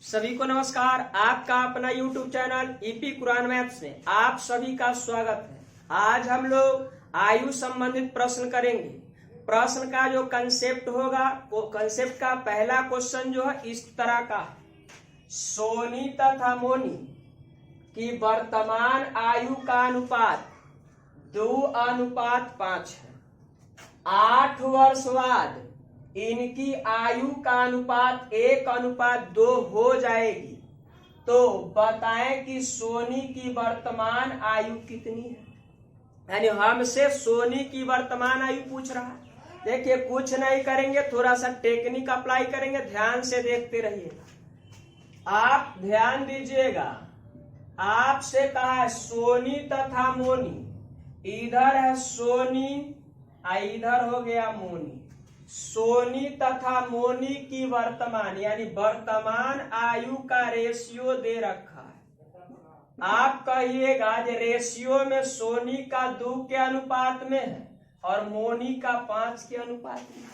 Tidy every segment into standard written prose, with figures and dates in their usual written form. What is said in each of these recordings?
सभी को नमस्कार। आपका अपना YouTube channel EP Quran maths में आप सभी का स्वागत है। आज हम लोग आयु संबंधित प्रश्न करेंगे। प्रश्न का जो कंसेप्ट होगा वो कंसेप्ट का पहला क्वेश्चन जो है इस तरह का है। सोनी तथा मोनी की वर्तमान आयु का अनुपात 2:5 है। 8 वर्ष बाद इनकी आयु का अनुपात 1:2 हो जाएगी। तो बताएं कि सोनी की वर्तमान आयु कितनी है। यानी हमसे सोनी की वर्तमान आयु पूछ रहा है। देखिए कुछ नहीं करेंगे, थोड़ा सा टेक्निक अप्लाई करेंगे, ध्यान से देखते रहिएगा। आप ध्यान दीजिएगा, आपसे कहा है सोनी तथा मोनी। इधर है सोनी, इधर हो गया मोनी। सोनी तथा मोनी की वर्तमान यानी वर्तमान आयु का रेशियो दे रखा है। आप कहिएगा जो रेशियो में सोनी का 2 के अनुपात में है और मोनी का 5 के अनुपात में है।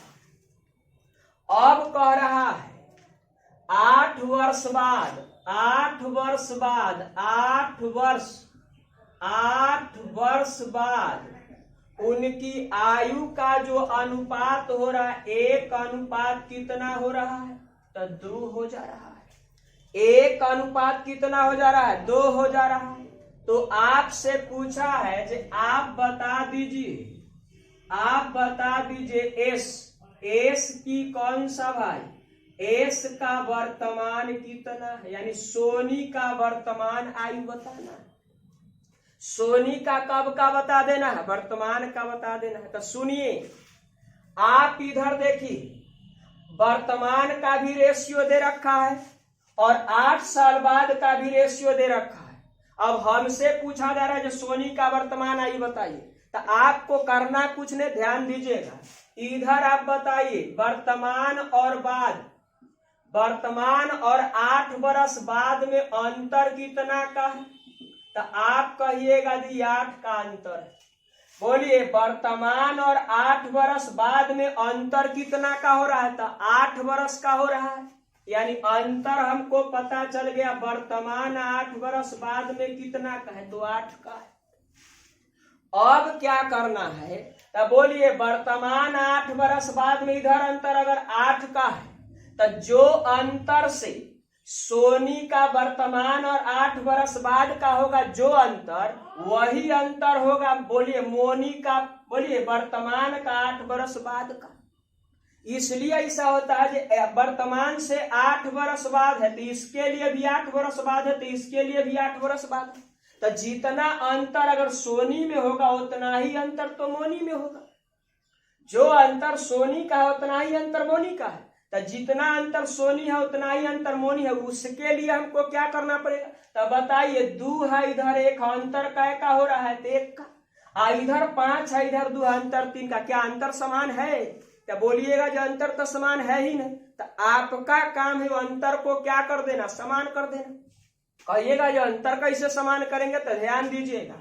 अब कह रहा है 8 वर्ष बाद 8 वर्ष बाद उनकी आयु का जो अनुपात हो रहा है 1 कितना हो रहा है, तो 2 हो जा रहा है। 1 कितना हो जा रहा है, 2 हो जा रहा है। तो आपसे पूछा है कि आप बता दीजिए एस की कौन सा भाई, एस का वर्तमान कितना है, यानी सोनी का वर्तमान आयु बताना है। सोनी का कब का बता देना है, वर्तमान का बता देना है। तो सुनिए, आप इधर देखिए वर्तमान का भी रेशियो दे रखा है और 8 साल बाद का भी रेशियो दे रखा है। अब हमसे पूछा जा रहा है जो सोनी का वर्तमान आयु बताइए। तो आपको करना कुछ नहीं, ध्यान दीजिएगा। इधर आप बताइए वर्तमान और 8 वर्ष बाद में अंतर कितना का है। तो आप कहिएगा जी 8 का अंतर है। बोलिए वर्तमान और 8 वर्ष बाद में अंतर कितना का हो रहा है, तो 8 वर्ष का हो रहा है। यानी अंतर हमको पता चल गया, वर्तमान 8 वर्ष बाद में कितना का है, तो 8 का है। अब क्या करना है, तो बोलिए वर्तमान 8 वर्ष बाद में इधर अंतर अगर 8 का है तो जो अंतर से सोनी का वर्तमान और 8 वर्ष बाद का होगा जो अंतर, वही अंतर होगा बोलिए मोनी का, बोलिए वर्तमान का 8 वर्ष बाद का। इसलिए ऐसा होता है कि वर्तमान से 8 वर्ष बाद है तो इसके लिए भी 8 वर्ष बाद है, तो इसके लिए भी 8 वर्ष बाद है। तो जितना अंतर अगर सोनी में होगा उतना ही अंतर तो मोनी में होगा। जो अंतर सोनी का है उतना ही अंतर मोनी का है। तो जितना अंतर सोनी है उतना ही अंतर मोनी है। उसके लिए हमको क्या करना पड़ेगा, तो बताइए 2 है, इधर 1 अंतर का हो रहा है, तो 1 का। इधर 5 है, इधर 2 अंतर 3 का। क्या अंतर समान है, तो बोलिएगा जो अंतर तो समान है ही नहीं। तो आपका काम है अंतर को क्या कर देना, समान कर देना। कहिएगा जो अंतर कैसे समान करेंगे, तो ध्यान दीजिएगा।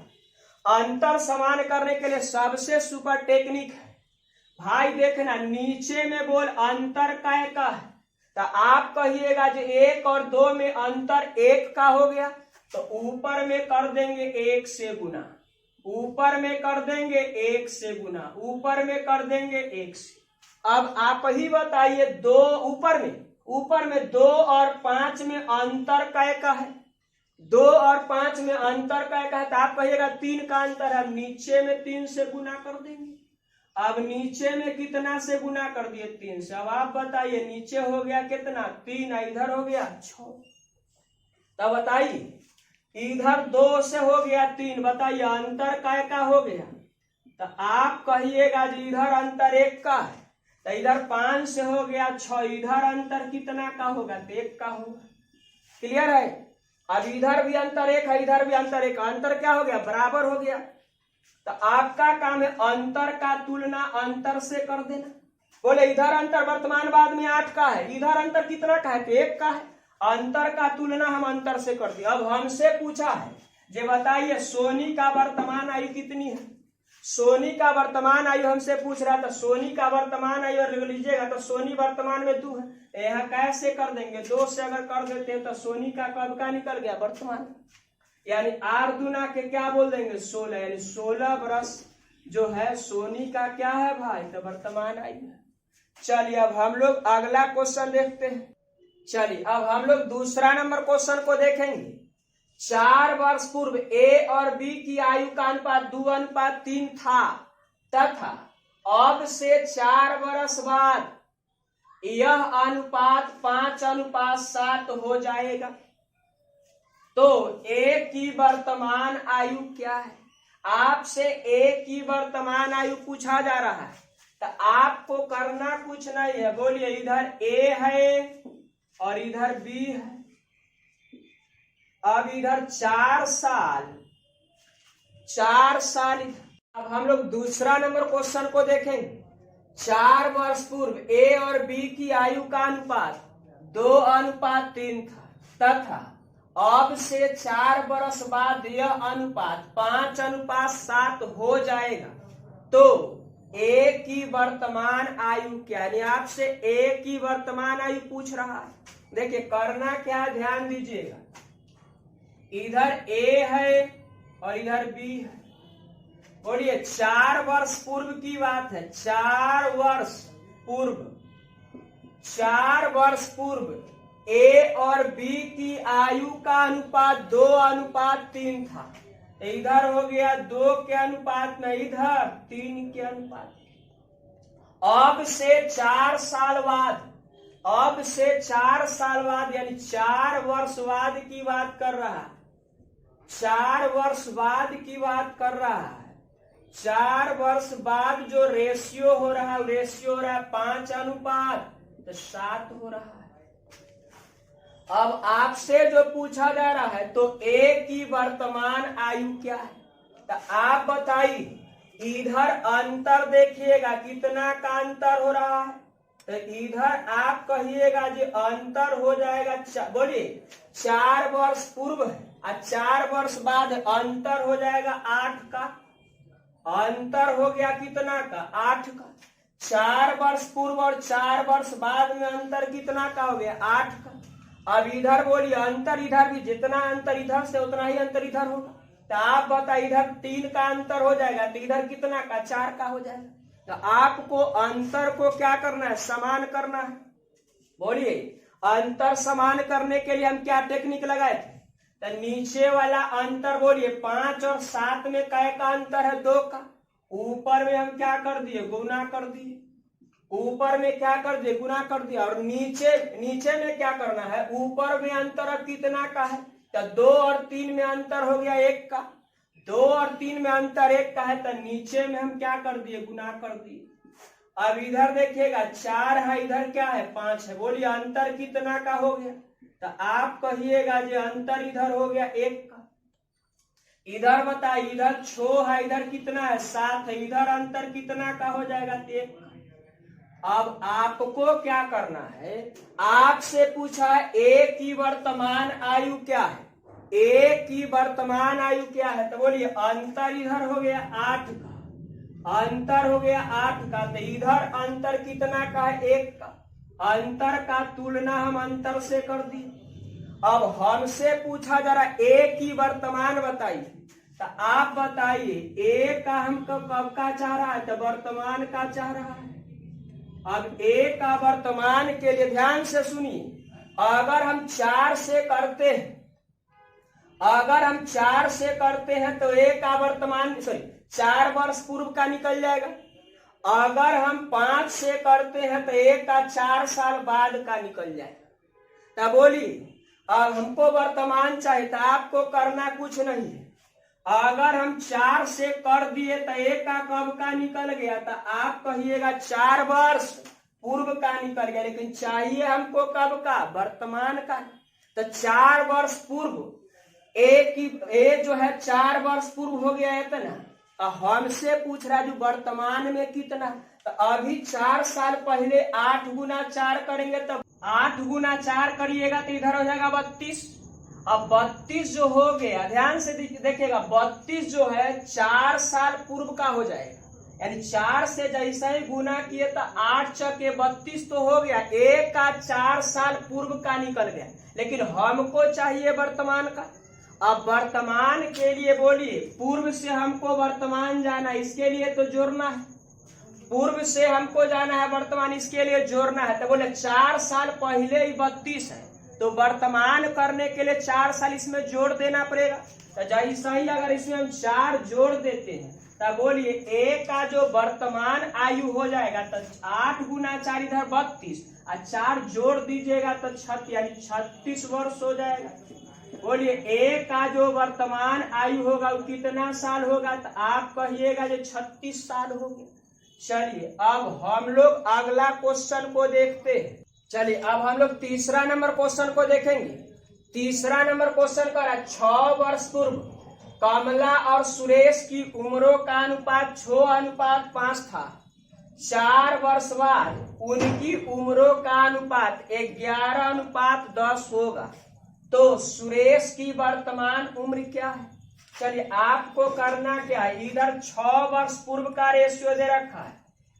अंतर समान करने के लिए सबसे सुपर टेक्निक है भाई, देखना नीचे में बोल अंतर का है, तो आप कहिएगा जो 1 और 2 में अंतर 1 का हो गया, तो ऊपर में कर देंगे 1 से गुना, ऊपर में कर देंगे 1 से गुना, ऊपर में कर देंगे 1 से। अब आप ही बताइए 2 ऊपर में 2 और 5 में अंतर का है, 2 और 5 में अंतर का है, तो आप कहिएगा 3 का अंतर है। नीचे में 3 से गुना कर देंगे। अब नीचे में कितना से गुना कर दिए, 3 से। अब आप बताइए नीचे हो गया कितना, 3, इधर हो गया 6। तब बताइए इधर 2 से हो गया 3, बताइए अंतर का हो गया। तो आप कहिएगा जी इधर अंतर 1 का है, तो इधर 5 से हो गया 6, इधर अंतर कितना का होगा, तो 1 का होगा। क्लियर है। अब इधर भी अंतर 1 है, इधर भी अंतर 1, अंतर क्या हो गया, बराबर हो गया। तो आपका काम है अंतर का तुलना अंतर से कर देना। बोले इधर अंतर वर्तमान बाद में 8 का है, इधर अंतर कितना का है, तो 1 का है। अंतर का तुलना हम अंतर से कर दिया। अब हमसे पूछा है जे बताइए सोनी का वर्तमान आयु कितनी है। सोनी का वर्तमान आयु हमसे पूछ रहा था, सोनी का वर्तमान आयु लिख लीजिएगा। तो सोनी वर्तमान में 2 है, यहाँ कैसे कर देंगे, 2 से अगर कर देते हैं तो सोनी का कब का निकल गया, वर्तमान। यानी 8 दूना के क्या बोल देंगे, 16, यानी 16 वर्ष जो है सोनी का क्या है भाई, तो वर्तमान आयु है। चलिए अब हम लोग अगला क्वेश्चन देखते हैं। चलिए अब हम लोग दूसरा नंबर क्वेश्चन को देखेंगे। 4 वर्ष पूर्व ए और बी की आयु का अनुपात 2:3 था तथा अब से 4 वर्ष बाद यह अनुपात 5:7 हो जाएगा। तो ए की वर्तमान आयु क्या है, आपसे ए की वर्तमान आयु पूछा जा रहा है। तो आपको करना कुछ नहीं है, बोलिए इधर ए है और इधर बी है। अब इधर 4 साल। अब हम लोग दूसरा नंबर क्वेश्चन को देखेंगे। 4 वर्ष पूर्व ए और बी की आयु का अनुपात 2:3 था तथा अब से 4 वर्ष बाद यह अनुपात 5:7 हो जाएगा। तो ए की वर्तमान आयु क्या, यानी आपसे ए की वर्तमान आयु पूछ रहा है। देखिए करना क्या, ध्यान दीजिएगा, इधर ए है और इधर बी है। बोलिए 4 वर्ष पूर्व की बात है, 4 वर्ष पूर्व ए और बी की आयु का अनुपात 2:3 था। इधर हो गया 2 के अनुपात में, इधर 3 के अनुपात। अब से 4 साल बाद यानी 4 वर्ष बाद की बात कर रहा है, 4 वर्ष बाद की बात कर रहा है। 4 वर्ष बाद जो रेशियो हो रहा है 5:7 हो रहा है। अब आपसे जो पूछा जा रहा है तो ए की वर्तमान आयु क्या है, तो आप बताइए। इधर अंतर देखिएगा कितना का अंतर हो रहा है, तो इधर आप कहिएगा जी अंतर हो जाएगा, बोलिए 4 वर्ष पूर्व है और 4 वर्ष बाद अंतर हो जाएगा 8 का। अंतर हो गया कितना का, 8 का। 4 वर्ष पूर्व और 4 वर्ष बाद में अंतर कितना का हो गया, 8 का। अब इधर बोलिए अंतर, इधर भी जितना अंतर इधर से उतना ही अंतर इधर होगा। तो आप बताइए इधर 3 का अंतर हो जाएगा तो इधर कितना का, 4 का हो जाएगा। तो आपको अंतर को क्या करना है, समान करना है। बोलिए अंतर समान करने के लिए हम क्या टेक्निक लगाए थे, तो नीचे वाला अंतर बोलिए 5 और 7 में कै का अंतर है, 2 का। ऊपर में हम क्या कर दिए, गुना कर दिए। ऊपर में क्या कर दिए, गुना कर दिया। और नीचे में क्या करना है, ऊपर में अंतर अब कितना का है, तो 2 और 3 में अंतर हो गया 1 का। 2 और 3 में अंतर 1 का है, तो नीचे में हम क्या कर दिए, गुना कर दिए। अब इधर देखिएगा 4 है, इधर क्या है 5 है। बोलिए अंतर कितना का हो गया, तो आप कहिएगा जो अंतर इधर हो गया 1 का। इधर बताइए इधर 6 है, इधर कितना है 7 है, इधर अंतर कितना का हो जाएगा 1 का। अब आपको क्या करना है, आपसे पूछा है ए की वर्तमान आयु क्या है, ए की वर्तमान आयु क्या है, तो बोलिए अंतर इधर हो गया 8 का। अंतर हो गया 8 का, तो इधर अंतर कितना का है 1 का। अंतर का तुलना हम अंतर से कर दिए। अब हमसे पूछा जा रहा ए की वर्तमान बताइए, तो आप बताइए ए का हम कब का चाह रहा है, तो वर्तमान का चाह रहा है। अब ए का वर्तमान के लिए ध्यान से सुनिए, अगर हम 4 से करते हैं तो ए का वर्तमान 4 वर्ष पूर्व का निकल जाएगा। अगर हम 5 से करते हैं तो ए का 4 साल बाद का निकल जाएगा। तब बोलिए अब हमको वर्तमान चाहिए, तो आपको करना कुछ नहीं है। अगर हम 4 से कर दिए तो ए का कब का निकल गया, तो आप कहिएगा 4 वर्ष पूर्व का निकल गया, लेकिन चाहिए हमको कब का, वर्तमान का। तो 4 वर्ष पूर्व ए जो है 4 वर्ष पूर्व हो गया है, तो ना हमसे पूछ रहा है जो वर्तमान में कितना। तो अभी 4 साल पहले 8 गुना 4 करेंगे, तब 8 गुना 4 करिएगा तो इधर हो जाएगा 32। अब 32 जो हो गया, ध्यान से देखिएगा, 32 जो है 4 साल पूर्व का हो जाएगा, यानी 4 से जैसा ही गुना किए तो 8 चके 32 तो हो गया, एक का 4 साल पूर्व का निकल गया, लेकिन हमको चाहिए वर्तमान का। अब वर्तमान के लिए बोलिए, पूर्व से हमको वर्तमान जाना, इसके लिए तो जोड़ना है, पूर्व से हमको जाना है वर्तमान, इसके लिए जोड़ना है, तो बोले 4 साल पहले ही 32 है, तो वर्तमान करने के लिए 4 साल इसमें जोड़ देना पड़ेगा। तो जैसा ही अगर इसमें हम 4 जोड़ देते हैं तब बोलिए एक का जो वर्तमान आयु हो जाएगा, तो 8 गुना 4 इधर 32 और 4 जोड़ दीजिएगा तो 36, यानी 36 वर्ष हो जाएगा। बोलिए एक का जो वर्तमान आयु होगा वो कितना साल होगा, तो आप कहिएगा जो 36 साल हो गया। चलिए अब हम लोग अगला क्वेश्चन को देखते हैं। चलिए अब हम लोग तीसरा नंबर क्वेश्चन को देखेंगे। तीसरा नंबर क्वेश्चन का 6 वर्ष पूर्व कमला और सुरेश की उम्रों का अनुपात 6:5 था। 4 वर्ष बाद उनकी उम्रों का अनुपात 11:10 होगा, तो सुरेश की वर्तमान उम्र क्या है? चलिए आपको करना क्या है, इधर 6 वर्ष पूर्व का रेशियो दे रखा है,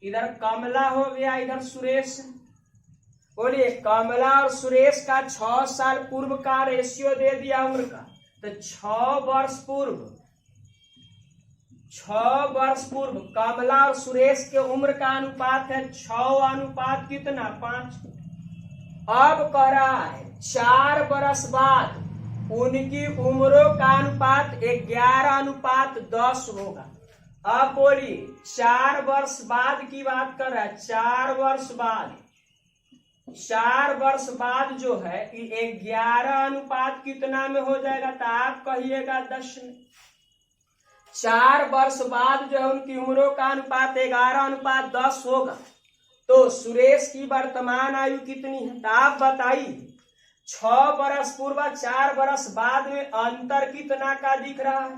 इधर कमला हो गया, इधर सुरेश। बोलिए कमला और सुरेश का 6 साल पूर्व का रेशियो दे दिया उम्र का, तो 6 वर्ष पूर्व कमला और सुरेश के उम्र का अनुपात है 6 कितना 5। अब कह रहा है 4 वर्ष बाद उनकी उम्रों का अनुपात 11:10 होगा। अब बोलिए 4 वर्ष बाद की बात कर रहा है, 4 वर्ष बाद जो है 11 कितना में हो जाएगा, तो आप कहिएगा 10 में। 4 वर्ष बाद जो है उनकी उम्रों का अनुपात 11:10 होगा, तो सुरेश की वर्तमान आयु कितनी है, तो आप बताइए। 6 वर्ष पूर्व 4 वर्ष बाद में अंतर कितना का दिख रहा है?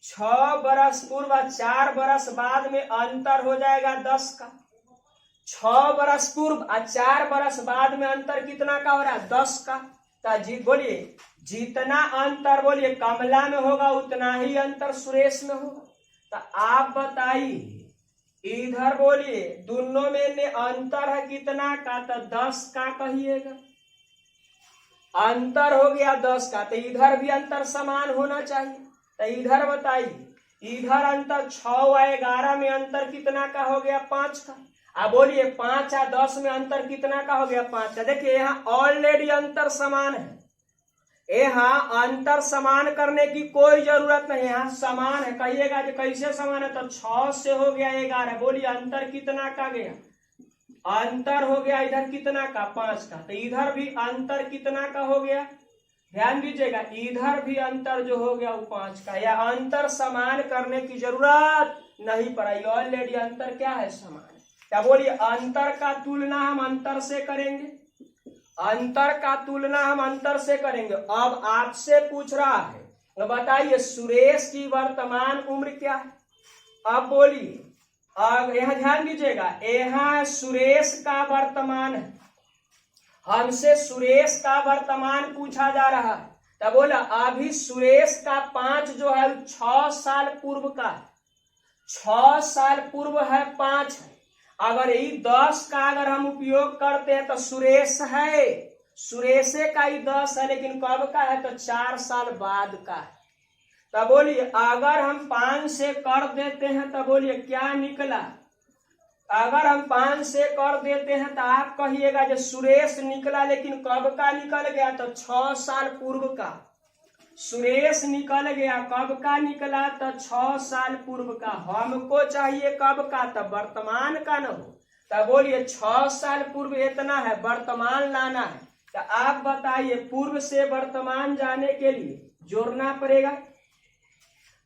6 वर्ष पूर्व 4 वर्ष बाद में अंतर हो जाएगा 10 का। 6 वर्ष पूर्व और 4 वर्ष बाद में अंतर कितना का हो रहा है? 10 का। तो बोलिए जितना अंतर बोलिए कमला में होगा उतना ही अंतर सुरेश में होगा। तो आप बताइए, इधर बोलिए दोनों में ने अंतर है कितना का, तो 10 का कहिएगा। अंतर हो गया 10 का, तो इधर भी अंतर समान होना चाहिए। तो इधर बताइए, इधर अंतर 6 और 11 में अंतर कितना का हो गया? 5 का। अब बोलिए 5 और 10 में अंतर कितना का हो गया? 5 का। देखिए यहाँ ऑलरेडी अंतर समान है, यहाँ अंतर समान करने की कोई जरूरत नहीं, यहाँ समान है। कहिएगा कि कैसे समान है, तो 6 से हो गया 11। बोलिए अंतर कितना का गया? अंतर हो गया इधर कितना का? 5 का। तो इधर भी अंतर कितना का हो गया? ध्यान दीजिएगा, इधर भी अंतर जो हो गया वो 5 का। या अंतर समान करने की जरूरत नहीं पड़ी, ऑलरेडी अंतर क्या है? समान। क्या बोलिए अंतर का तुलना हम अंतर से करेंगे, अंतर का तुलना हम अंतर से करेंगे। अब आपसे पूछ रहा है, तो बताइए सुरेश की वर्तमान उम्र क्या है? अब बोलिए, अब यहाँ ध्यान दीजिएगा, यहाँ सुरेश का वर्तमान है, हमसे सुरेश का वर्तमान पूछा जा रहा है। तब बोला अभी सुरेश का 5 जो है 6 साल पूर्व का, 6 साल पूर्व है 5 है। अगर ये 10 का अगर हम उपयोग करते हैं तो सुरेश है, सुरेशे का ही 10 है, लेकिन कब का है? तो 4 साल बाद का है। तब बोलिए अगर हम 5 से कर देते हैं तो बोलिए क्या निकला? अगर हम 5 से कर देते हैं तो आप कहिएगा जो सुरेश निकला, लेकिन कब का निकल गया? तो 6 साल पूर्व का सुरेश निकल गया। कब का निकला? तो 6 साल पूर्व का। हमको चाहिए कब का? तब वर्तमान का न हो। तब बोलिए 6 साल पूर्व इतना है, वर्तमान लाना है। तो आप बताइए, पूर्व से वर्तमान जाने के लिए जोड़ना पड़ेगा,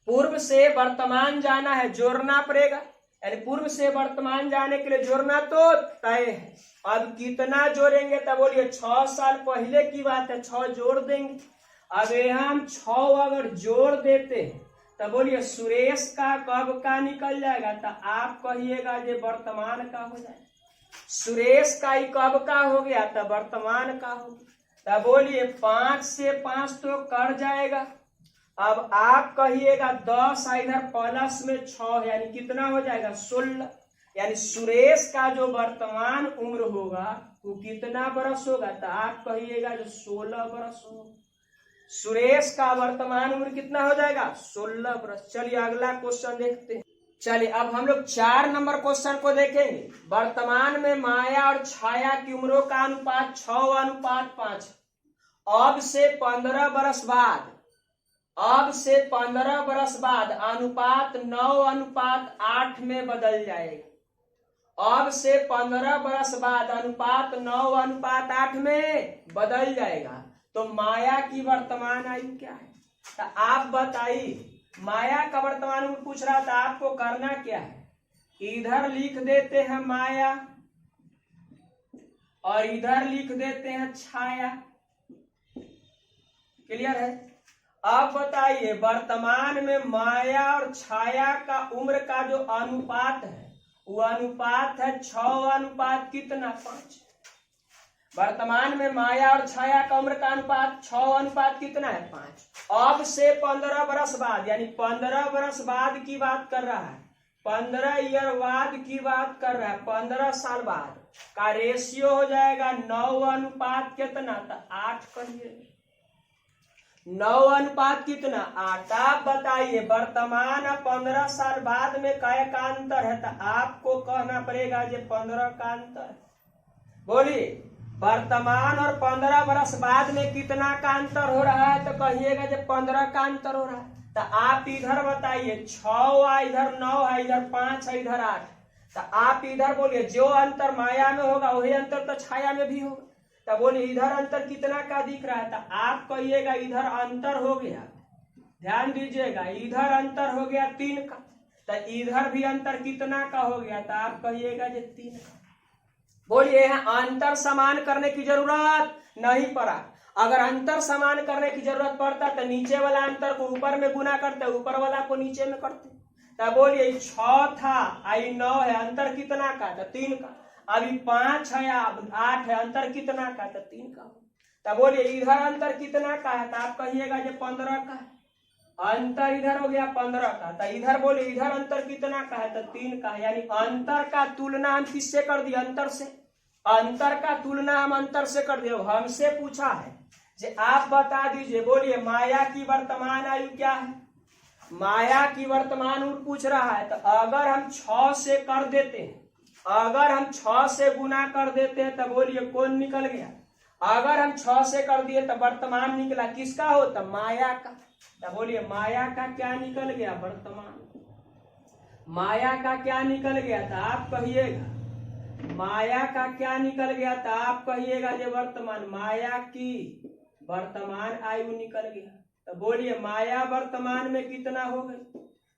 पूर्व से वर्तमान जाना है जोड़ना पड़ेगा, यानी पूर्व से वर्तमान जाने के लिए जोड़ना तो तय है। अब कितना जोड़ेंगे? तब बोलिए 6 साल पहले की बात है, 6 जोड़ देंगे। अब यहाँ हम 6 अगर जोड़ देते हैं तो बोलिए सुरेश का कब का निकल जाएगा? तो आप कहिएगा जो वर्तमान का हो जाएगा। सुरेश का ही कब का हो गया? तो वर्तमान का हो गया। तब बोलिए 5 से 5 तो कट जाएगा। अब आप कहिएगा 10 इधर प्लस में 6 यानी कितना हो जाएगा 16। यानी सुरेश का जो वर्तमान उम्र होगा वो कितना बरस होगा, तो आप कहिएगा जो 16 बरस होगा। सुरेश का वर्तमान उम्र कितना हो जाएगा 16 बरस। चलिए अगला क्वेश्चन देखते हैं। चलिए अब हम लोग 4 नंबर क्वेश्चन को देखेंगे। वर्तमान में माया और छाया की उम्रों का अनुपात 6:5। अब से 15 बरस बाद, अब से 15 बरस बाद अनुपात 9:8 में बदल जाएगा। अब से 15 बरस बाद अनुपात 9:8 में बदल जाएगा। तो माया की वर्तमान आयु क्या है, तो आप बताइए। माया का वर्तमान उम्र पूछ रहा था, आपको करना क्या है, इधर लिख देते हैं माया और इधर लिख देते हैं छाया। क्लियर है। अब बताइए वर्तमान में माया और छाया का उम्र का जो अनुपात है वो अनुपात है 6:5 कितना 5। वर्तमान में माया और छाया का उम्र का अनुपात 6:5 कितना है 5। अब से 15 बरस बाद, यानी 15 बरस बाद की बात कर रहा है, 15 ईयर बाद की बात कर रहा है, 15 साल बाद का रेशियो हो जाएगा 9:8 कितना, तो 8 करिए। 9:8 कितना 8। आप बताइए वर्तमान और 15 साल बाद में क्या का अंतर है, तो आपको कहना पड़ेगा जो 15 का अंतर। बोलिए वर्तमान और 15 बरस बाद में कितना का अंतर हो रहा है, तो कहिएगा जब 15 का अंतर हो रहा है। तो आप इधर बताइए 6 है, इधर 9 है, इधर 5 है, इधर 8। तो आप इधर बोलिए जो अंतर माया में होगा वही अंतर तो छाया में भी होगा। तो बोलिए इधर अंतर कितना का दिख रहा है, तो आप कहिएगा इधर अंतर हो गया, ध्यान दीजिएगा, इधर अंतर हो गया 3 का। तो इधर भी अंतर कितना का हो गया, तो आप कहिएगा जो 3 का। बोलिए यहाँ अंतर समान करने की जरूरत नहीं पड़ा। अगर अंतर समान करने की जरूरत पड़ता तो नीचे वाला अंतर को ऊपर में गुना करते, ऊपर वाला को नीचे में करते। तब बोलिए 6 था, आई 9 है, अंतर कितना का, तो 3 का। अभी 5 है, अब 8 है, अंतर कितना का, तो 3 का। तब बोलिए इधर अंतर कितना का है, तो आप कहिएगा जो 15 का है। अंतर इधर हो गया 15 का। तो इधर बोले इधर अंतर कितना का है, तो 3 का है। यानी अंतर का तुलना हम किससे कर दिए, अंतर से। अंतर का तुलना हम अंतर से कर दिए। हमसे पूछा है जे आप बता दीजिए, बोलिए माया की वर्तमान आयु क्या है। माया की वर्तमान उम्र पूछ रहा है, तो अगर हम 6 से कर देते हैं, अगर हम 6 से गुना कर देते हैं, तो बोलिए कौन निकल गया। अगर हम 6 से कर दिए तो वर्तमान निकला, किसका हो, तो माया का। तो बोलिए माया का क्या निकल गया, वर्तमान। माया का क्या निकल गया, तो आप कहिएगा माया का क्या निकल गया, तो आप कहिएगा जो वर्तमान। माया की वर्तमान आयु निकल गया। तो बोलिए माया वर्तमान में कितना हो गई,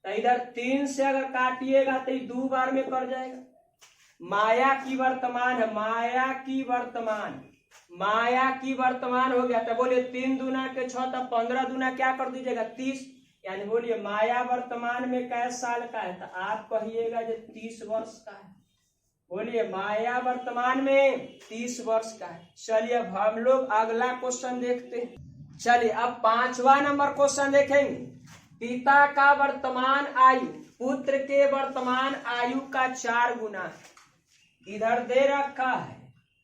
तो इधर 3 से अगर काटिएगा तो 2 बार में कर जाएगा। माया की वर्तमान है, माया की वर्तमान, माया की वर्तमान हो गया। तो बोलिए 3 दूना के 6, तो 15 दूना क्या कर दीजिएगा 30। यानी बोलिए माया वर्तमान में कैसे साल का है, तो आप कहिएगा जो 30 वर्ष का है। बोलिए माया वर्तमान में 30 वर्ष का है। चलिए अब हम लोग अगला क्वेश्चन देखते हैं। चलिए अब 5वां नंबर क्वेश्चन देखेंगे। पिता का वर्तमान आयु पुत्र के वर्तमान आयु का 4 गुना है। इधर दे रखा है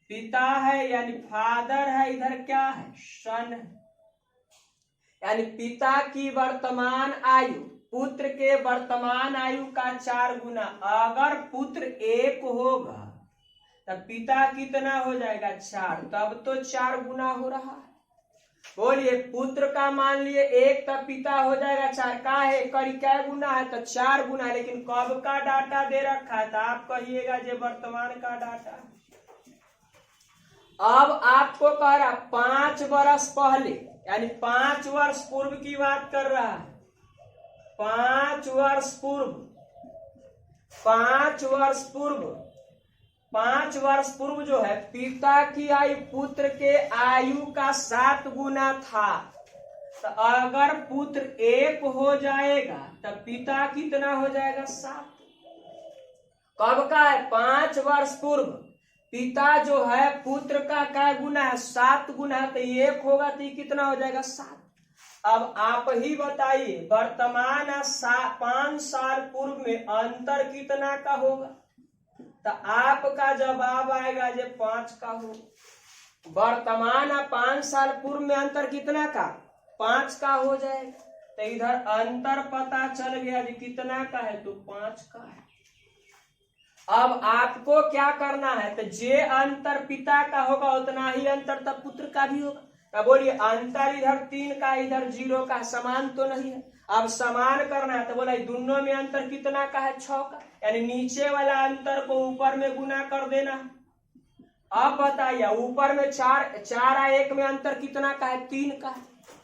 पिता है यानी फादर है, इधर क्या है सन है। यानी पिता की वर्तमान आयु पुत्र के वर्तमान आयु का 4 गुना। अगर पुत्र 1 होगा तब पिता कितना हो जाएगा 4, तब तो 4 गुना हो रहा है। बोलिए पुत्र का मान लिए 1, तब पिता हो जाएगा 4 का है, करी क्या गुना है, तो 4 गुना। लेकिन कब का डाटा दे रखा है, तो आप कहिएगा जो वर्तमान का डाटा। अब आपको कह रहा 5 वर्ष पहले यानी 5 वर्ष पूर्व की बात कर रहा है। 5 वर्ष पूर्व, 5 वर्ष पूर्व, 5 वर्ष पूर्व जो है पिता की आयु पुत्र के आयु का 7 गुना था। तो अगर पुत्र 1 हो जाएगा तब पिता कितना हो जाएगा 7। कब का है 5 वर्ष पूर्व। पिता जो है पुत्र का क्या गुना है, 7 गुना है, तो 1 होगा तो ये कितना हो जाएगा 7। अब आप ही बताइए वर्तमान 5 साल पूर्व में अंतर कितना का होगा, तो आपका जवाब आएगा जो 5 का होगा। वर्तमान 5 साल पूर्व में अंतर कितना का 5 का हो जाएगा, तो इधर अंतर पता चल गया जी कितना का है, तो 5 का है। अब आपको क्या करना है, तो जे अंतर पिता का होगा उतना ही अंतर तब पुत्र का भी होगा। तो बोलिए अंतर इधर 3 का इधर 0 का, समान तो नहीं है। अब समान करना है तो बोला दोनों में अंतर कितना का है 6 का, यानी नीचे वाला अंतर को ऊपर में गुना कर देना। अब बताइए ऊपर में 4 और 1 में अंतर कितना का है 3 का,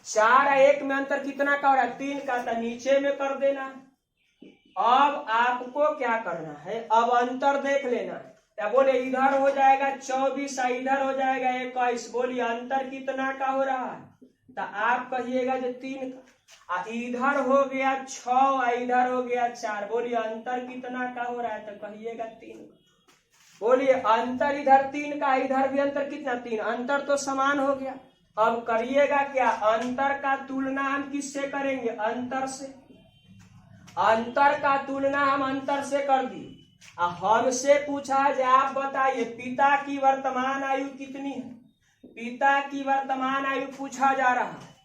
4 और 1 में अंतर कितना का हो रहा है 3 का, तो नीचे में कर देना। अब आपको क्या करना है, अब अंतर देख लेना। क्या बोले इधर हो जाएगा 24 और इधर हो जाएगा 21, बोलिए अंतर कितना का हो रहा है, तो आप कहिएगा जो 3 का। इधर हो गया 6 और इधर हो गया 4, बोलिए अंतर कितना का हो रहा है, तो कहिएगा 3 का। बोलिए अंतर इधर 3 का, इधर भी अंतर कितना 3, अंतर तो समान हो गया। अब करिएगा क्या, अंतर का तुलना हम किससे करेंगे, अंतर से। अंतर का तुलना हम अंतर से कर दी। हमसे पूछा है आप बताइए पिता की वर्तमान आयु कितनी है, पिता की वर्तमान आयु पूछा जा रहा है।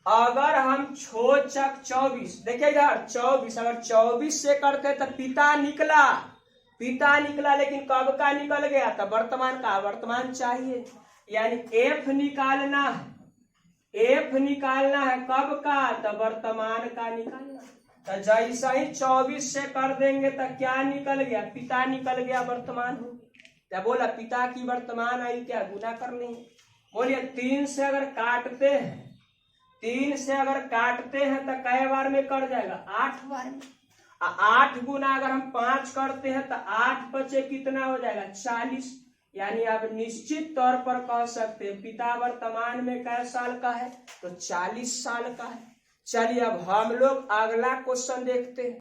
अगर हम छोचक 24, देखिए इधर 24, अगर 24 से करते तो पिता निकला, लेकिन कब का निकल गया, तो वर्तमान का, वर्तमान चाहिए, यानी एफ निकालना है कब का, तो वर्तमान का निकालना। तो जैसा ही 24 से कर देंगे तो क्या निकल गया, पिता निकल गया, वर्तमान हो। क्या बोला पिता की वर्तमान आयु क्या गुना करनी है, बोलिए 3 से अगर काटते हैं तो कै बार में कर जाएगा 8 बार में। 8 गुना अगर हम 5 करते हैं तो 8 बचे कितना हो जाएगा 40, यानी आप निश्चित तौर पर कह सकते हैं पिता वर्तमान में कै साल का है, तो 40 साल का है। चलिए अब हम लोग अगला क्वेश्चन देखते हैं।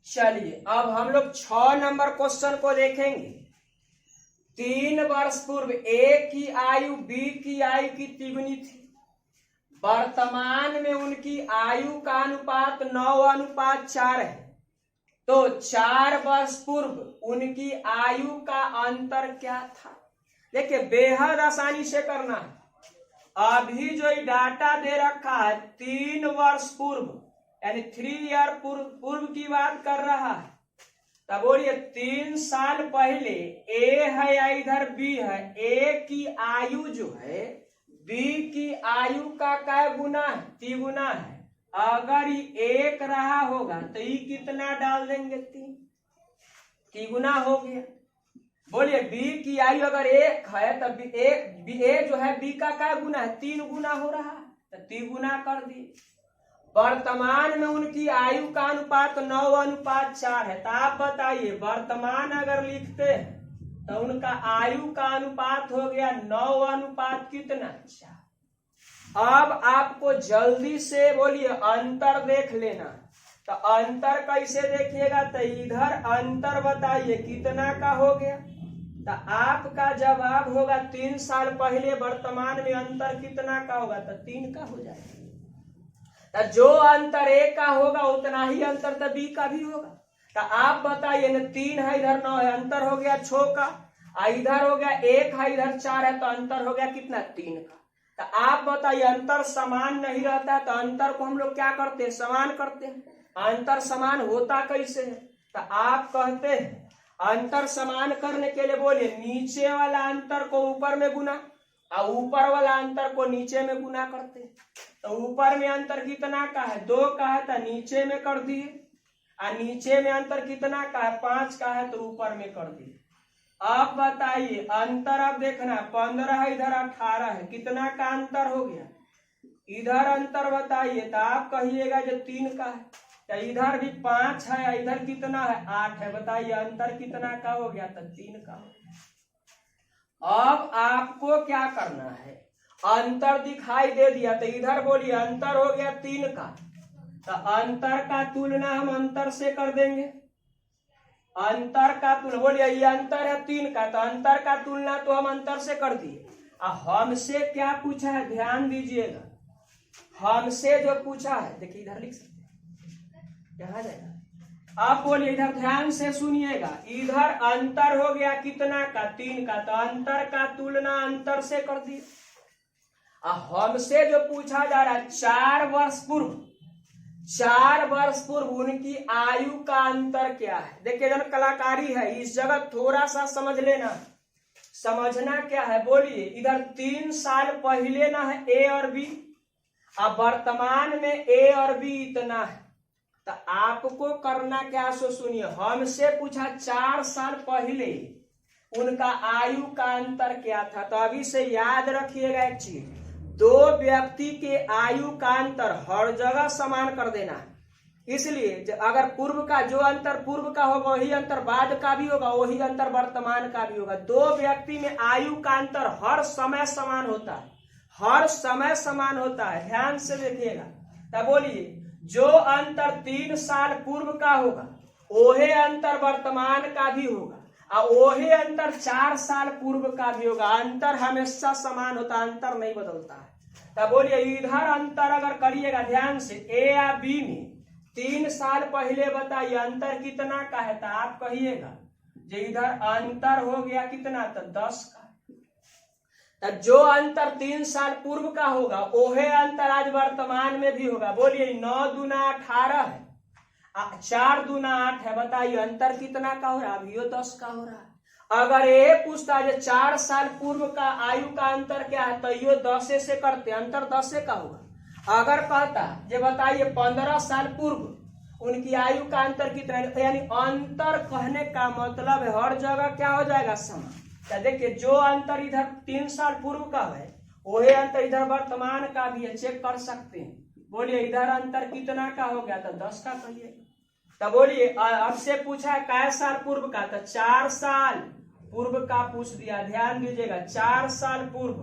चलिए अब हम लोग 6 नंबर क्वेश्चन को देखेंगे। 3 वर्ष पूर्व ए की आयु बी की आयु की तिगुनी थी, वर्तमान में उनकी आयु का अनुपात 9:4 है, तो 4 वर्ष पूर्व उनकी आयु का अंतर क्या था। देखिए बेहद आसानी से करना है। अभी जो डाटा दे रखा है 3 वर्ष पूर्व, यानी 3 ईयर पूर्व की बात कर रहा है, तब बोलिए 3 साल पहले ए है या इधर बी है, ए की आयु जो है बी की आयु का क्या गुना है, तिगुना है। अगर ये 1 रहा होगा तो ये कितना डाल देंगे 3, तिगुना हो गया। बोलिए बी की आयु अगर 1 है तब ए जो है बी का क्या गुना है 3 गुना हो रहा है, तो 3 गुना कर दिए। वर्तमान में उनकी आयु का अनुपात 9:4 है, तो आप बताइए वर्तमान अगर लिखते हैं तो उनका आयु का अनुपात हो गया 9 कितना 4। अब आपको जल्दी से बोलिए अंतर देख लेना, तो अंतर कैसे देखिएगा, तो इधर अंतर बताइए कितना का हो गया, तो आपका जवाब होगा 3 साल पहले वर्तमान में अंतर कितना का होगा, तो 3 का हो जाएगा। तो जो अंतर ए का होगा उतना ही अंतर तो बी का भी होगा। तो आप बताइए न 3 है इधर 9 है, अंतर हो गया 6 का, इधर हो गया 1 है इधर 4 है, तो अंतर हो गया कितना 3 का। तो आप बताइए अंतर समान नहीं रहता है तो अंतर को हम लोग क्या करते हैं, समान करते हैं। अंतर समान होता कैसे है, तो आप कहते हैं अंतर समान करने के लिए बोलिए नीचे वाला अंतर को ऊपर में गुना और ऊपर वाला अंतर को नीचे में गुना करते हैं। तो ऊपर में अंतर कितना का है 2 का है, तो नीचे में कर दिए, और नीचे में अंतर कितना का है 5 का है, तो ऊपर में कर दिए। अब बताइए अंतर अब देखना 15 है इधर 18 है, कितना का अंतर हो गया, इधर अंतर बताइए, तो आप कहिएगा जो 3 का है, तो इधर भी 5 है, इधर कितना है 8 है, बताइए अंतर कितना का हो गया, तो 3 का हो गया। अब आपको क्या करना है, अंतर दिखाई दे दिया तो इधर बोलिए अंतर हो गया 3 का, तो अंतर का तुलना हम अंतर से कर देंगे। अंतर का तुलना, बोलिए ये अंतर है 3 का, तो अंतर का तुलना तो हम अंतर से कर दिए। हमसे क्या पूछा है, ध्यान दीजिएगा, हमसे जो पूछा है, देखिए इधर लिख सकते हैं, यहाँ जाएगा। अब बोलिए इधर ध्यान से सुनिएगा, इधर अंतर हो गया कितना का, 3 का, तो अंतर का तुलना अंतर से कर दिए। हमसे जो पूछा जा रहा है 4 वर्ष पूर्व, 4 वर्ष पूर्व उनकी आयु का अंतर क्या है। देखिए जन कलाकारी है, इस जगह थोड़ा सा समझ लेना, समझना क्या है। बोलिए इधर 3 साल पहले ना है ए और बी, अब वर्तमान में ए और बी इतना है, तो आपको करना क्या सो सुनिए। हमसे पूछा 4 साल पहले उनका आयु का अंतर क्या था, तो अभी से याद रखिएगा एक चीज, 2 व्यक्ति के आयु का अंतर हर जगह समान कर देना है। इसलिए अगर पूर्व का जो अंतर पूर्व का होगा वही अंतर बाद का भी होगा, वही अंतर वर्तमान का भी होगा। 2 व्यक्ति में आयु का अंतर हर समय समान होता है, हर समय समान होता है, ध्यान से देखिएगा। तब बोलिए जो अंतर 3 साल पूर्व का होगा ओहे अंतर वर्तमान का भी होगा, और ओहे अंतर 4 साल पूर्व का भी होगा। अंतर हमेशा समान होता है, अंतर नहीं बदलता है। तब बोलिए इधर अंतर अगर करिएगा ध्यान से, ए या बी में 3 साल पहले बताइए अंतर कितना का है, तो आप कहिएगा जो इधर अंतर हो गया कितना, तो 10 का। तो जो अंतर 3 साल पूर्व का होगा ओहे अंतर आज वर्तमान में भी होगा। बोलिए 9 दूना 18 है, 4 दूना 8 है, बताइए अंतर कितना का हो रहा है, अभी 10 का हो रहा है। अगर ये पूछता है 4 साल पूर्व का आयु का अंतर क्या है, तो यो 10 से करते, अंतर 10 का होगा। अगर कहता ये बताइए 15 साल पूर्व उनकी आयु का अंतर कितना है, तो यानी अंतर कहने का मतलब है हर जगह क्या हो जाएगा, समान। तो देखिए जो अंतर इधर 3 साल पूर्व का है वही अंतर इधर वर्तमान का भी है, चेक कर सकते हैं। बोलिए इधर अंतर कितना का हो गया, तो 10 का कहिए। तो बोलिए अब से पूछा है कै साल पूर्व का, तो 4 साल पूर्व का पूछ दिया, ध्यान दीजिएगा 4 साल पूर्व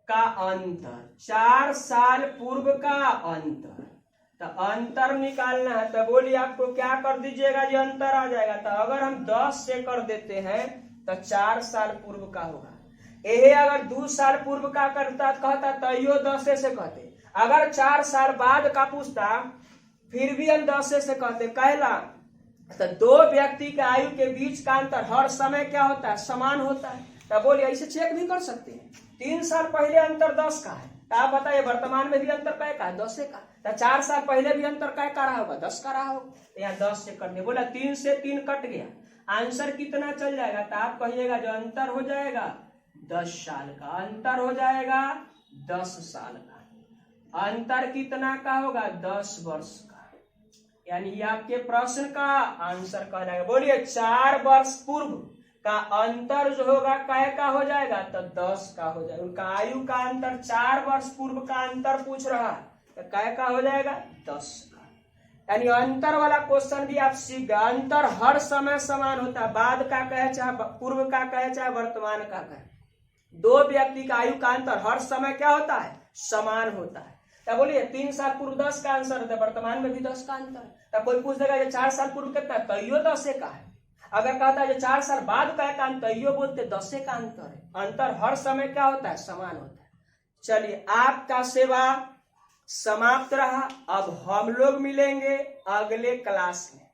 का अंतर, 4 साल पूर्व का अंतर, तो अंतर निकालना है। तो बोलिए आपको क्या कर दीजिएगा, ये अंतर आ जाएगा। तो अगर हम 10 से कर देते हैं तो 4 साल पूर्व का होगा। यही अगर 2 साल पूर्व का करता कहता तो यो 10 से कहते। अगर 4 साल बाद का पूछता फिर भी हम 10 से कहते। कहला तो 2 व्यक्ति के आयु के बीच का अंतर हर समय क्या होता है, समान होता है। तो बोलिए ऐसे चेक भी कर सकते हैं। 3 साल पहले अंतर 10 का है, तो आप बताइए वर्तमान में भी अंतर कै का है, 10 का। तो 4 साल पहले भी अंतर कै का रहा होगा, 10 का रहा होगा। तो यहाँ 10 से कट दिया, बोला 3 से 3 कट गया, आंसर कितना चल जाएगा, तो आप कहिएगा जो अंतर हो जाएगा 10 साल का, अंतर हो जाएगा 10 साल का, अंतर कितना का होगा, 10 वर्ष का। यानी ये आपके प्रश्न का आंसर कहलाएगा। बोलिए 4 वर्ष पूर्व का अंतर जो होगा कै का हो जाएगा, तो 10 का हो जाएगा। उनका आयु का अंतर 4 वर्ष पूर्व का अंतर पूछ रहा है, तो कै का हो जाएगा, 10 का। यानी अंतर वाला क्वेश्चन भी आप सीख गए। अंतर हर समय समान होता है, बाद का कहे चाहे पूर्व का कहे चाहे वर्तमान का कहे, 2 व्यक्ति का आयु का अंतर हर समय क्या होता है, समान होता है। तो बोलिए 3 साल पूर्व 10 का आंसर होता है, वर्तमान में भी 10 का अंतर है। तो कोई पूछ देगा ये 4 साल पूर्व कितना है, तो यो 10 का है। अगर कहता है ये 4 साल बाद का अंतर, यो बोलते 10 का अंतर है। अंतर हर समय क्या होता है, समान होता है। चलिए आपका सेवा समाप्त रहा। अब हम लोग मिलेंगे अगले क्लास में।